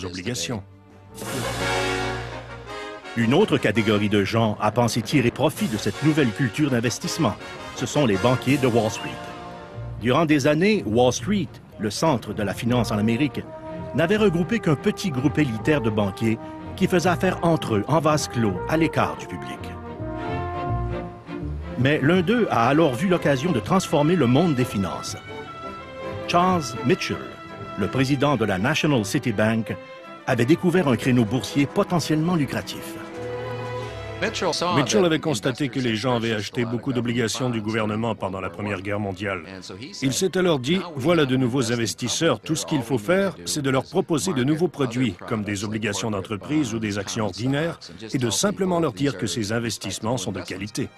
obligations. Une autre catégorie de gens a pensé tirer profit de cette nouvelle culture d'investissement. Ce sont les banquiers de Wall Street. Durant des années, Wall Street, le centre de la finance en Amérique, n'avait regroupé qu'un petit groupe élitaire de banquiers qui faisaient affaire entre eux, en vase clos, à l'écart du public. Mais l'un d'eux a alors vu l'occasion de transformer le monde des finances. Charles Mitchell, le président de la National City Bank, avait découvert un créneau boursier potentiellement lucratif. Mitchell avait constaté que les gens avaient acheté beaucoup d'obligations du gouvernement pendant la Première Guerre mondiale. Il s'est alors dit, voilà de nouveaux investisseurs, tout ce qu'il faut faire, c'est de leur proposer de nouveaux produits, comme des obligations d'entreprise ou des actions ordinaires, et de simplement leur dire que ces investissements sont de qualité.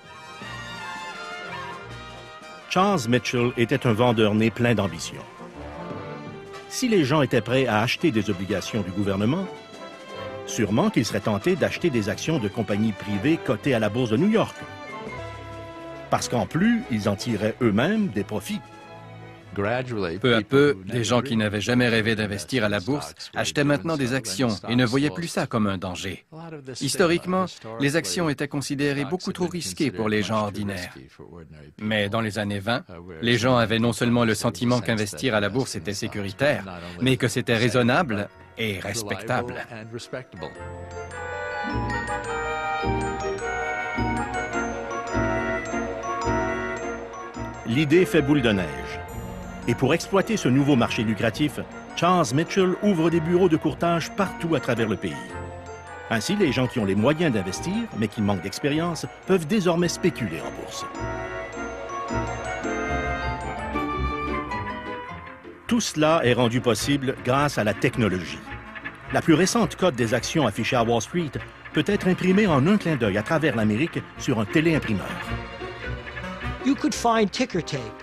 Charles Mitchell était un vendeur né plein d'ambition. Si les gens étaient prêts à acheter des obligations du gouvernement, sûrement qu'ils seraient tentés d'acheter des actions de compagnies privées cotées à la bourse de New York. Parce qu'en plus, ils en tiraient eux-mêmes des profits. Peu à peu, des gens qui n'avaient jamais rêvé d'investir à la bourse achetaient maintenant des actions et ne voyaient plus ça comme un danger. Historiquement, les actions étaient considérées beaucoup trop risquées pour les gens ordinaires. Mais dans les années 20, les gens avaient non seulement le sentiment qu'investir à la bourse était sécuritaire, mais que c'était raisonnable et respectable. L'idée fait boule de neige. Et pour exploiter ce nouveau marché lucratif, Charles Mitchell ouvre des bureaux de courtage partout à travers le pays. Ainsi, les gens qui ont les moyens d'investir, mais qui manquent d'expérience, peuvent désormais spéculer en bourse. Tout cela est rendu possible grâce à la technologie. La plus récente cote des actions affichées à Wall Street peut être imprimée en un clin d'œil à travers l'Amérique sur un téléimprimeur.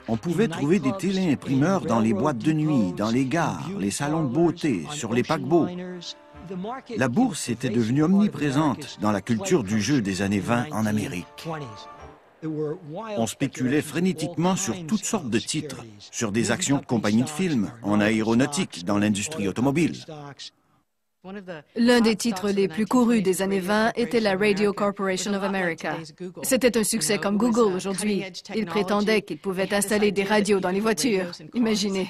On pouvait trouver des téléimprimeurs dans les boîtes de nuit, dans les gares, les salons de beauté, sur les paquebots. La bourse était devenue omniprésente dans la culture du jeu des années 20 en Amérique. On spéculait frénétiquement sur toutes sortes de titres, sur des actions de compagnies de films, en aéronautique, dans l'industrie automobile. L'un des titres les plus courus des années 20 était la Radio Corporation of America. C'était un succès comme Google aujourd'hui. Il prétendait qu'il pouvait installer des radios dans les voitures. Imaginez.